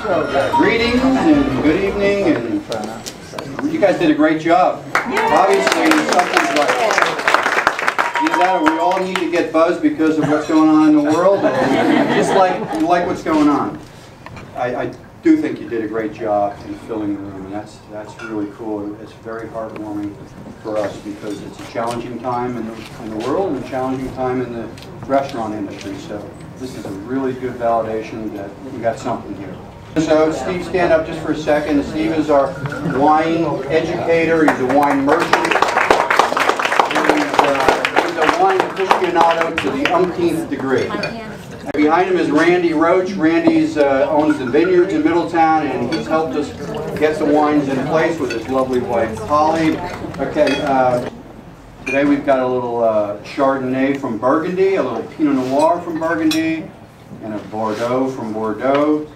Greetings and good evening, and you guys did a great job. Obviously, something's right. Either that or we all need to get buzzed because of what's going on in the world, or just you like what's going on. I do think you did a great job in filling the room, and that's really cool. It's very heartwarming for us because it's a challenging time in the world and a challenging time in the restaurant industry. So this is a really good validation that we got something here. So Steve, stand up just for a second. Steve is our wine educator. He's a wine merchant. He's a wine aficionado to the umpteenth degree. Behind him is Randy Roach. Randy's owns the vineyards in Middletown, and he's helped us get the wines in place with his lovely wife Holly. Okay, today we've got a little Chardonnay from Burgundy, a little Pinot Noir from Burgundy, and a Bordeaux from Bordeaux,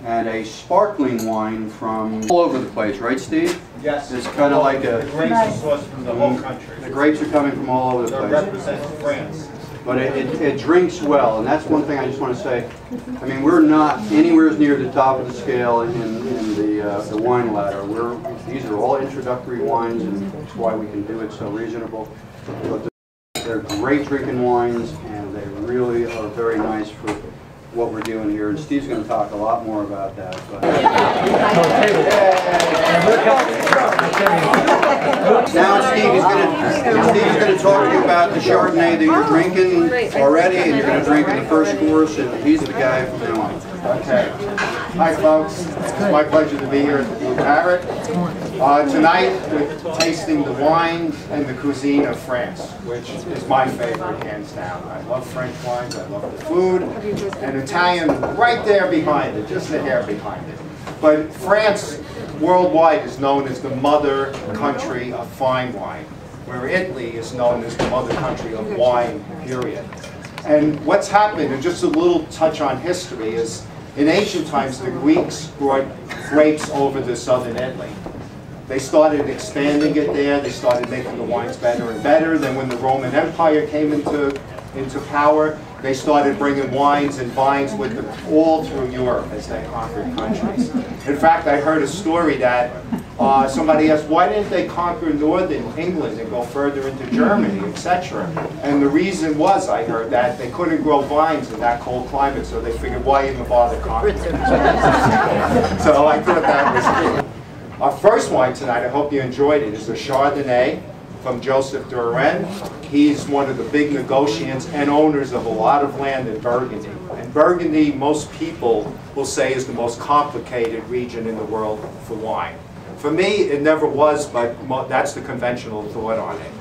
and a sparkling wine from all over the place, right, Steve? Yes. It's kind of like a... The grapes are sourced from the whole country. The grapes are coming from all over the place. It represents France. But it drinks well, and that's one thing I just want to say. I mean, we're not anywhere near the top of the scale in the wine ladder. These are all introductory wines, and that's why we can do it so reasonable. But they're great drinking wines, and they really are very nice for what we're doing here. And Steve's going to talk a lot more about that. But. Now Steve is going to talk to you about the Chardonnay that you're drinking already, and you're going to drink in the first course, and he's the guy from now on. Okay. Hi folks, it's my pleasure to be here at the Blue Parrot. Tonight we're tasting the wine and the cuisine of France, which is my favorite, hands down. I love French wines, I love the food, and Italian right there behind it, just a hair behind it. But France worldwide is known as the mother country of fine wine, where Italy is known as the mother country of wine, period. And what's happened, and just a little touch on history, is in ancient times the Greeks brought grapes over to southern Italy. They started expanding it there, they started making the wines better and better. Then when the Roman Empire came into power, they started bringing wines and vines with them all through Europe as they conquered countries. In fact, I heard a story that somebody asked, why didn't they conquer northern England and go further into Germany, etc.? And the reason was, I heard, that they couldn't grow vines in that cold climate, so they figured, why even bother conquering? So I thought that was cool. Our first wine tonight, I hope you enjoyed it, is a Chardonnay from Joseph Duren. He's one of the big negotiants and owners of a lot of land in Burgundy. And Burgundy, most people will say, is the most complicated region in the world for wine. For me, it never was, but that's the conventional thought on it.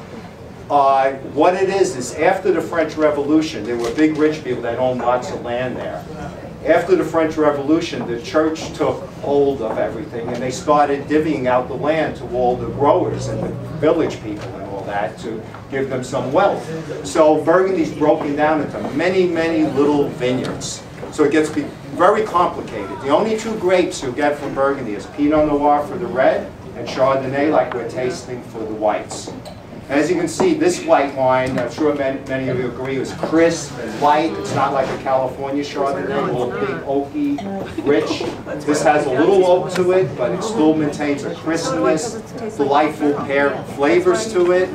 What it is after the French Revolution, there were big rich people that owned lots of land there. After the French Revolution, the church took hold of everything, and they started divvying out the land to all the growers and the village people and all that to give them some wealth. So Burgundy's broken down into many, many little vineyards. So it gets very complicated. The only two grapes you get from Burgundy is Pinot Noir for the red and Chardonnay, like we're tasting, for the whites. As you can see, this white wine, I'm sure many of you agree, is crisp and light. It's not like a California Chardonnay, a little big, oaky, rich. This has a little oak to it, but it still maintains a crispness, delightful pear flavors to it.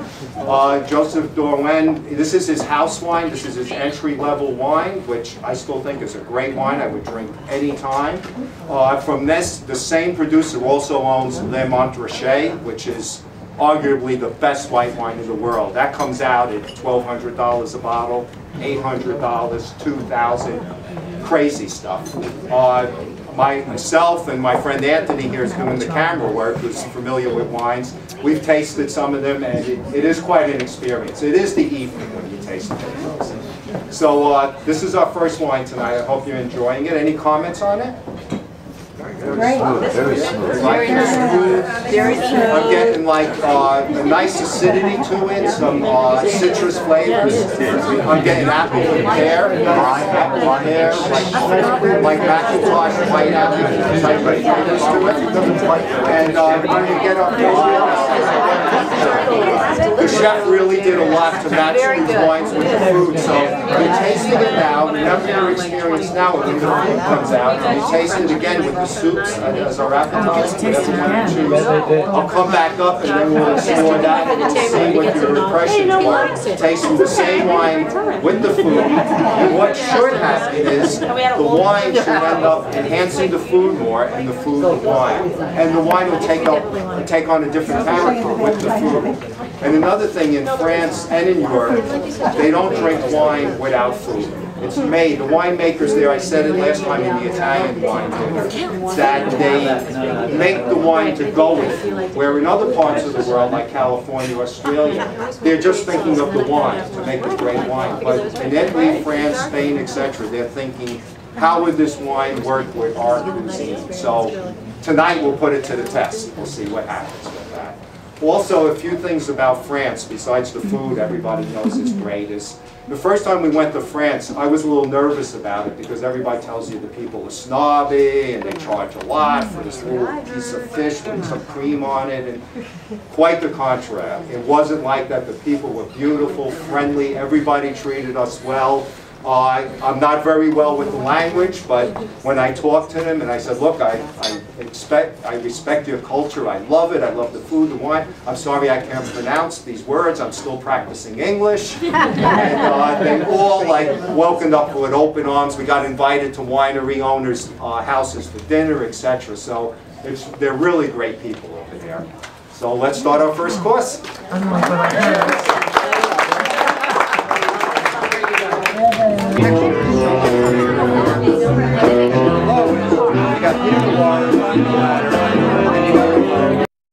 Joseph Duren, this is his house wine. This is his entry-level wine, which I still think is a great wine. I would drink any time. From this, the same producer also owns Le Montrachet, which is arguably the best white wine in the world. That comes out at $1,200 a bottle, $800, $2,000, crazy stuff. Myself and my friend Anthony here is doing the camera work, who's familiar with wines. We've tasted some of them, and it is quite an experience. It is the evening when you taste it. So this is our first wine tonight. I hope you're enjoying it. Any comments on it? Very smooth. Very smooth. Very smooth. I'm getting like a nice acidity to it, some citrus flavors. I'm getting apple and pear, like Macintosh white apple type of flavors to it. And I'm going to get our The chef really did a lot to match these wines with the food. So you're tasting it now. Remember your experience now when the food comes out. And you taste it again with the soups as our appetizer. I'll come back up and then we'll explore that and see what your impressions were. Tasting the same wine with the food. And what should happen is the wine should end up enhancing the food more and the food the wine. And the wine will take on a different character with the food. And another thing, in France and in Europe, they don't drink wine without food. It's made, the winemakers there, I said it last time in the Italian wine dinner, that they make the wine to go with it. Where in other parts of the world, like California, Australia, they're just thinking of the wine to make a great wine. But in Italy, France, Spain, etc., they're thinking, how would this wine work with our cuisine? So tonight we'll put it to the test. We'll see what happens with that. Also, a few things about France, besides the food everybody knows is great, is the first time we went to France, I was a little nervous about it because everybody tells you the people are snobby and they charge a lot for this little piece of fish with some cream on it, and quite the contrary. It wasn't like that. The people were beautiful, friendly, everybody treated us well. I'm not very well with the language, but when I talked to them and I said, look, I respect your culture, I love it, I love the food, the wine. I'm sorry I can't pronounce these words, I'm still practicing English. And they all welcomed up with open arms. We got invited to winery owners' houses for dinner, etc. So they're really great people over there. So let's start our first course. You got